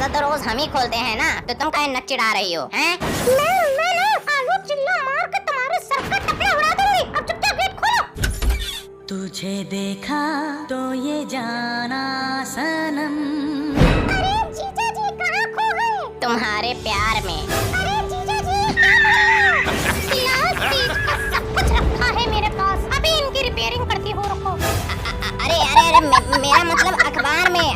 दरवाजा तो रोज हम ही खोलते हैं ना, तो तुम काहे नक चिढ़ा रही हो हैं? मैं ना आलू चिल्ला मार के तुम्हारे सर का टकला उड़ा दूंगी। अब चुपचाप गेट खोलो। तुझे देखा तो ये जाना सनम। अरे जीजा जी कहाँ खो गए? तुम्हारे प्यार में। अरे जीजा जी गिलास बीच का सब कुछ रखा है मेरे पास, अभी इनकी रिपेयरिंग करती हो रुको। अरे मेरा मतलब अखबार में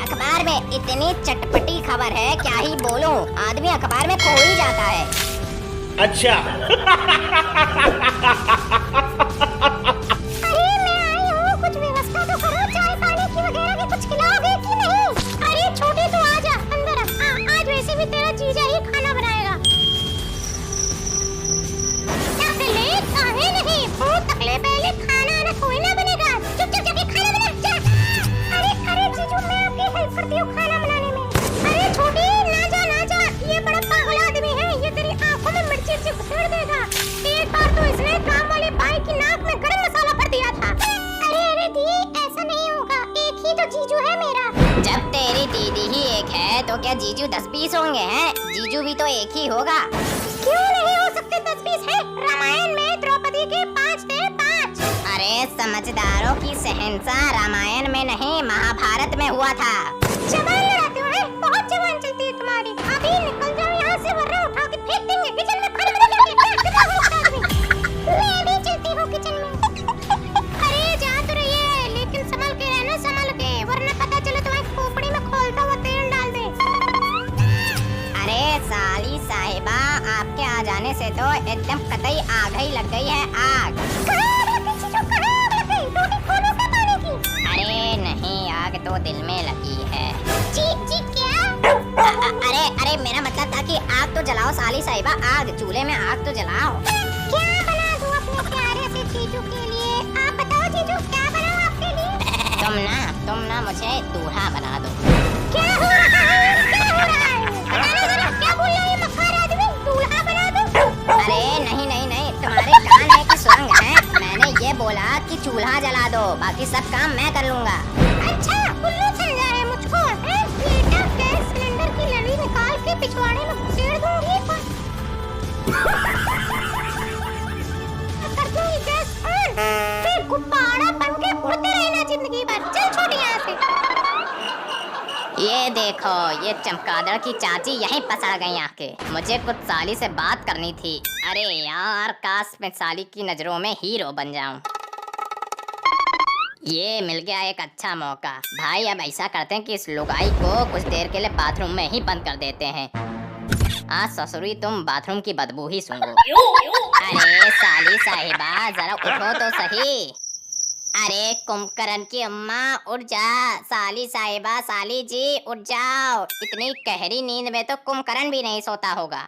इतनी चटपटी खबर है, क्या ही बोलूं, आदमी अखबार में खो ही जाता है। अच्छा। अरे मैं आई हूँ, कुछ व्यवस्था तो करो, चाय पानी की वगैरह की कुछ खिलाओगे कि नहीं? अरे छोटी तो आजा अंदर आ, आज वैसे भी तेरा जीजा ही खाना बनाएगा। टकले काहे नहीं, बहुत टकले पहले खाना आना कोई ना बनेगा, चुपचाप जाके खाना बना जा। अरे जीजू मैं आपकी हेल्प करती हूँ खाना बनाने में। अरे छोटी ना जा, ये बड़ा पागल आदमी है, ये तेरी आंखों में मिर्ची से घुसेड़ देगा। एक बार तो इसने काम वाली बाई की नाक में गरम मसाला भर दिया था। अरे दी ऐसा नहीं होगा, एक ही तो जीजू है मेरा। जब तेरी दीदी ही एक है तो क्या जीजू 10-20 होंगे हैं? जीजू भी तो एक ही होगा। क्यों नहीं हो सकते 10-20 है? रामायण में द्रौपदी के 5 थे 5। अरे समझदारों की शहंशाह रामायण में नहीं महाभारत में हुआ था। जवान लड़ाते हो हैं? बहुत जवान चलती है तुम्हारी। अभी निकल जाओ यहाँ से वरना उठा के फेंक देंगे किचन में खाना बना के। कितना होता आदमी? मैं भी चलती हूँ किचन में। अरे जा तो रही है, लेकिन संभल के रहना, संभल के, वरना पता चले तुम्हारी खोपड़ी में खोलता हुआ तेल डाल दे। अरे साली साहिबा, आपके आ जाने से तो एकदम कतई आग ही लग गई है, आग। अरे नहीं, आग तो दिल में लगी है। जी क्या? अरे मेरा मतलब था कि आग तो जलाओ साली साहिबा, आग, चूल्हे में आग तो जलाओ। क्या बना दूं अपने प्यारे से जीजू के लिए? आप बताओ जीजू क्या बनाऊं आपके लिए? तुम ना मुझे दूल्हा बना दो। क्या हो रहा है? क्या हो रहा है? बताना जरा, क्या बोल रहा है ये मक्कार आदमी? दूल्हा बना दूं? अरे नहीं, तुम्हारे कान है कि सुरंग है? मैंने ये बोला कि चूल्हा जला दो, बाकी सब काम मैं कर लूंगा। अच्छा उल्लू समझा है मुझको? बेटा गैस सिलेंडर की लड़ी निकाल के पिछवाड़े में घुसेड़ दूंगी। कर दूंगी गैस ऑन, फिर गुब्बारा बन के उड़ते रहना जिंदगी भर। चल छोटी यहाँ से। ये देखो, ये चमगादड़ की चाची यहीं पसड़ गई आके। मुझे कुछ साली से बात करनी थी। अरे यार, काश मैं साली की नजरों में हीरो बन जाऊं। ये मिल गया एक अच्छा मौका। भाई अब ऐसा करते हैं कि इस लुगाई को कुछ देर के लिए बाथरूम में ही बंद कर देते हैं। आज ससुरी तुम बाथरूम की बदबू ही सूंघो। अरे साली साहिबा जरा उठो तो सही। अरे कुंभकर्ण की अम्मा उठ जा। साली साहिबा, साली जी उठ जाओ। इतनी गहरी नींद में तो कुंभकर्ण भी नहीं सोता होगा।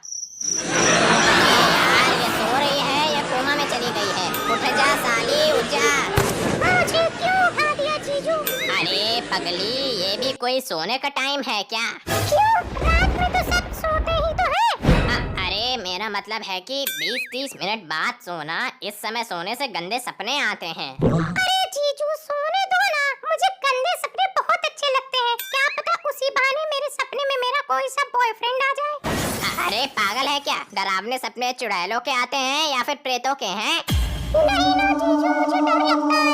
यार ये सो रही है या कोमा में चली गई है? उठ जा साली, उठ जा। मुझे क्यों उठा दिया जीजू? अरे पगली, ये भी कोई सोने का टाइम है क्या? क्यों? रात में तो सब सोते ही तो है। अरे मेरा मतलब है कि 20-30 मिनट बाद सोना। इस समय सोने से गंदे सपने आते हैं। अरे जीजू सोने दो ना, मुझे गंदे सपने बहुत अच्छे लगते हैं। क्या पता उसी बहाने मेरे सपने में मेरा कोई सा बॉयफ्रेंड आ जाए। अरे पागल है क्या? डरावने सपने चुड़ैलों के आते हैं या फिर प्रेतों के हैं? नहीं ना जीजू, मुझे डर लगता है।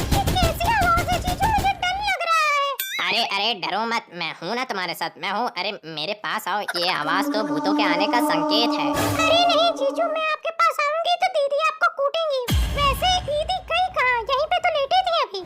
ये कैसी आवाज है जीजू? मुझे डर लग रहा है। अरे डरो मत, मैं हूँ ना तुम्हारे साथ, मैं हूँ। अरे मेरे पास आओ, ये आवाज तो भूतों के आने का संकेत है। अरे नहीं जीजू, मैं आपके पास आऊंगी तो दीदी आपको कूटेंगी। वैसे दीदी गई कहाँ? यहीं पे तो लेटी थी अभी।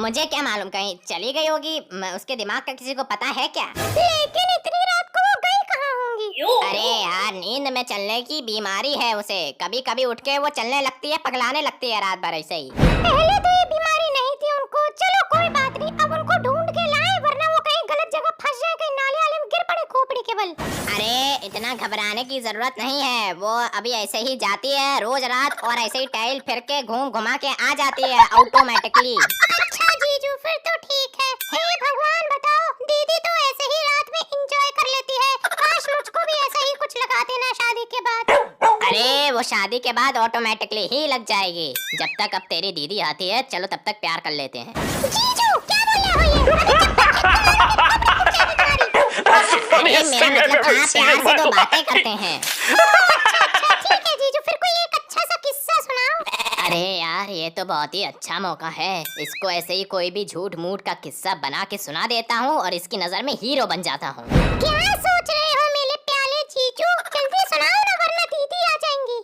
मुझे क्या मालूम, कहीं चली गई होगी। उसके दिमाग का किसी को पता है क्या? लेकिन इतनी रात को वो गई कहाँ होंगी? अरे यार, नींद में चलने की बीमारी है उसे। कभी कभी उठ के वो चलने लगती है, पगलाने लगती है रात भर ऐसे ही। पहले तो ये बीमारी नहीं थी उनको। चलो कोई बात नहीं, अब उनको ढूंढ के लाए, वरना वो कहीं गलत जगह फंस जाए, कहीं नाले वाले में गिर पड़े खोपड़ी के बल। अरे इतना घबराने की जरूरत नहीं है। वो अभी ऐसे ही जाती है रोज रात, और ऐसे ही टहल फिर के घूम घुमा के आ जाती है ऑटोमेटिकली। अच्छा जीजू, फिर तो ठीक है। हे भगवान बताओ, दीदी तो ऐसे ही रात में एंजॉय कर लेती है। काश मुझको भी ऐसा ही कुछ लगा देना शादी के बाद। अरे वो शादी के बाद ऑटोमेटिकली ही लग जाएगी। जब तक अब तेरी दीदी आती है, चलो तब तक प्यार कर लेते हैं। जीजू क्या बोल रहे हो ये? प्यार से तो बातें करते हैं। ठीक है जीजू, फिर कोई एक अच्छा सा किस्सा सुनाओ। अरे यार ये तो बहुत ही अच्छा मौका है, इसको ऐसे ही कोई भी झूठ मूठ का किस्सा बना के सुना देता हूँ और इसकी नजर में हीरो बन जाता हूँ। क्या सोच रहे हो मेरे प्याले जीजू, जल्दी सुनाओ ना वरना दीदी आ जाएंगी।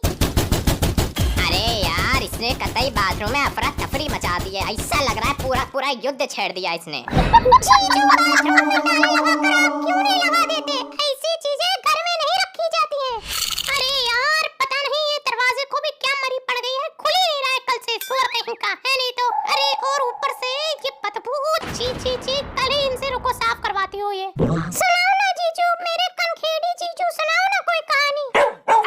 अरे यार इसने कतई बाथरूम में अफरा तफरी मचा दी है, ऐसा लग रहा है पूरा पूरा युद्ध छेड़ दिया इसने। जीजू बाथरूम में ताला लगाकर आप क्यों नहीं लगा देते? ऐसी चीजें घर में नहीं रखी जाती हैं। अरे यार पता नहीं ये दरवाजे को भी क्या मरी पड़ गई है, खुल ही नहीं रहा है कल से, सुअर कहीं का है नहीं तो। अरे और ऊपर से ये बदबू, छी छी छी, कल ही इनसे रुको साफ करवाती हो ये। सुनाओ ना जीजू, मेरे कनखेड़ी जीजू, सुनाओ ना कोई कहानी।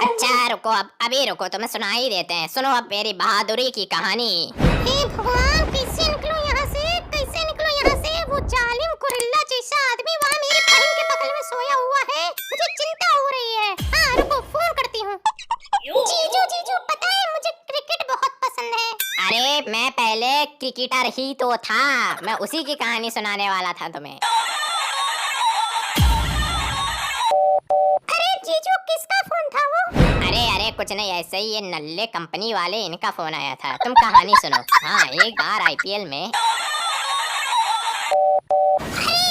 अच्छा रुको, अब अभी रुको, तुम्हें सुना ही देते हैं, सुनो अब मेरी बहादुरी की कहानी। हे भगवान, कैसे निकलूं यहाँ से, कैसे निकलूं यहाँ से? वो जालिम कुरिल्ला जैसा आदमी वहाँ मेरे बहन के बगल में सोया हुआ है, मुझे चिंता हो रही है। हाँ रुको, फोन करती हूँ। जीजू जीजू, पता है मुझे क्रिकेट बहुत पसंद है। अरे मैं पहले क्रिकेटर ही तो था, मैं उसी की कहानी सुनाने वाला था तुम्हें। अरे जीजू, किसका फोन था वो? अरे अरे कुछ नहीं, ऐसे ही ये नल्ले कंपनी वाले, इनका फोन आया था, तुम कहानी सुनो। हाँ एक बार आईपीएल में। अरे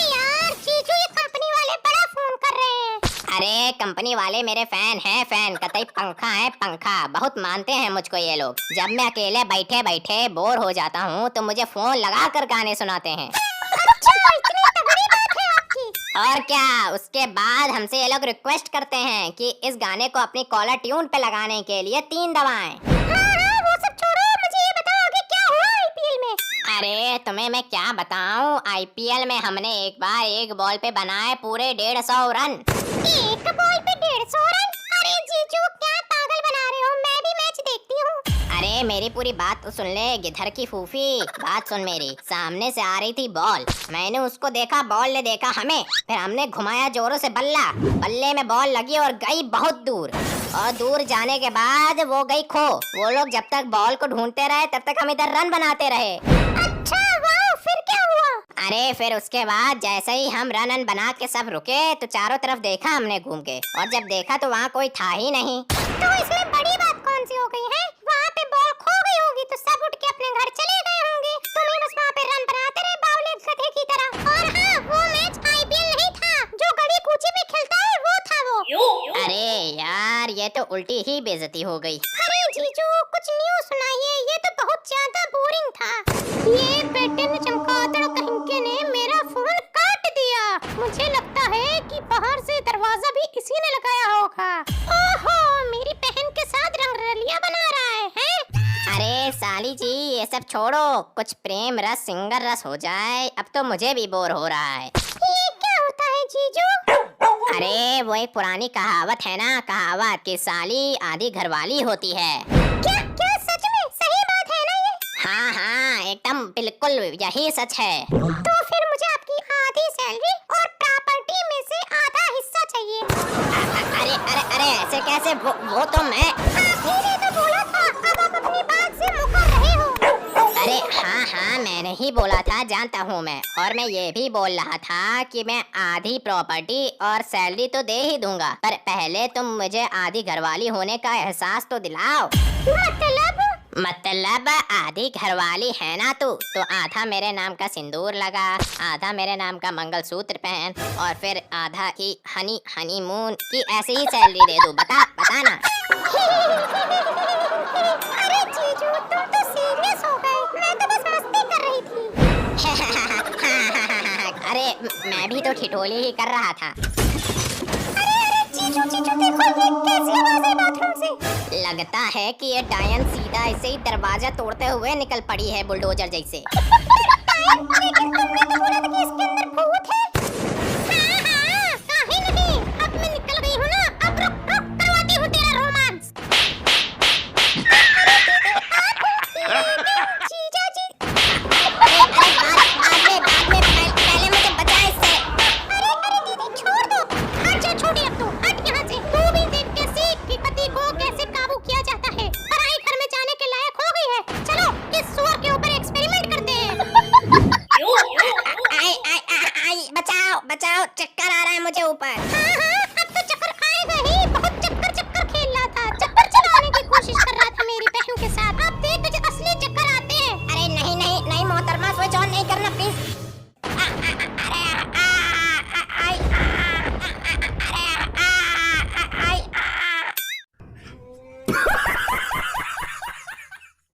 यार जीजू, ये कंपनी वाले बड़ा फोन कर रहे हैं। अरे कंपनी वाले मेरे फैन हैं, फैन कतई पंखा है पंखा, बहुत मानते हैं मुझको ये लोग। जब मैं अकेले बैठे बैठे बोर हो जाता हूँ तो मुझे फोन लगा कर गाने सुनाते हैं। अच्छा, इतनी तगड़ी बात है आपकी। और क्या, उसके बाद हमसे ये लोग रिक्वेस्ट करते हैं कि इस गाने को अपनी कॉलर ट्यून पे लगाने के लिए 3 दबाएं। हाँ, वो सब छोड़ो, मुझे ये बताओ आगे क्या हुआ आईपीएल में? अरे तुम्हें मैं क्या बताऊं, आईपीएल में हमने एक बार एक बॉल पे बनाए पूरे 150 रन। एक बॉल पे 150 रन? अरे जीजू, क्या पागल बना रहे हो, मैं भी मैच देखती हूँ। अरे मेरी पूरी बात तो सुन ले गिधर की फूफी, बात सुन मेरी। सामने से आ रही थी बॉल, मैंने उसको देखा, बॉल ने देखा हमें, फिर हमने घुमाया जोरों से बल्ला, बल्ले में बॉल लगी और गई बहुत दूर, और दूर जाने के बाद वो गई खो। वो लोग जब तक बॉल को ढूंढते रहे तब तक हम इधर रन बनाते रहे। अच्छा वाह, फिर क्या हुआ? अरे फिर उसके बाद जैसे ही हम रन बना के सब रुके तो चारों तरफ देखा हमने घूम के, और जब देखा तो वहाँ कोई था ही नहीं। तो इसमें बड़ी बात कौन सी हो गई है? वहाँ पे बॉल खो गई होगी तो सब उठ के अपने घर चले गए होंगे, तुम्हें बस वहाँ पे रन बनाते रहे बावले गधे की तरह। और हाँ, वो मैच आईपीएल नहीं था, जो गली कूची में खेलता है वो था वो। अरे यार ये तो उल्टी ही बेइज्जती हो गई। अरे जीजू, कुछ न्यूज़ सुनाइए, ये तो बहुत ज्यादा बोरिंग था। ये बेटे ने चमगादड़ कहीं ने मेरा फोन काट दिया, मुझे लगता है कि बाहर से दरवाजा भी इसी ने लगाया होगा। ओहो, मेरी बहन के साथ रंगरलिया बना रहा है? अरे साली जी ये सब छोड़ो, कुछ प्रेम रस सिंगर रस हो जाए, अब तो मुझे भी बोर हो रहा है। ये क्या होता है जीजू? अरे वो एक पुरानी कहावत है ना, कहावत कि साली आधी घरवाली होती है। क्या क्या सच में सही बात है ना ये? हाँ हाँ एकदम बिल्कुल यही सच है। तो फिर मुझे आपकी आधी सैलरी और प्रॉपर्टी में से आधा हिस्सा चाहिए। अरे अरे अरे ऐसे कैसे, वो तो मैं। आप ही ने तो बोला था, अब आप अपनी बात से मुकर रहे हो। अरे हाँ हाँ मैंने ही बोला था, जानता हूँ मैं, और मैं ये भी बोल रहा था कि मैं आधी प्रॉपर्टी और सैलरी तो दे ही दूंगा, पर पहले तुम मुझे आधी घरवाली होने का एहसास तो दिलाओ। मतलब आधी घरवाली है ना तू, तो आधा मेरे नाम का सिंदूर लगा, आधा मेरे नाम का मंगलसूत्र पहन, और फिर आधा ही हनीमून की ऐसे ही सैलरी दे दूं, बता ना। अरे जीजू, तुम तो सीरियस हो गए, मैं तो बस मस्ती कर रही थी। अरे मैं भी तो ठिठोली ही कर रहा था। अरे जीजू जीजू, देखो ये कैसी आवाज है बाथरूम से। लगता है कि ये डायन सीधा ऐसे ही दरवाजा तोड़ते हुए निकल पड़ी है बुलडोजर जैसे। लेकिन तुमने तो बोला था कि इसके अंदर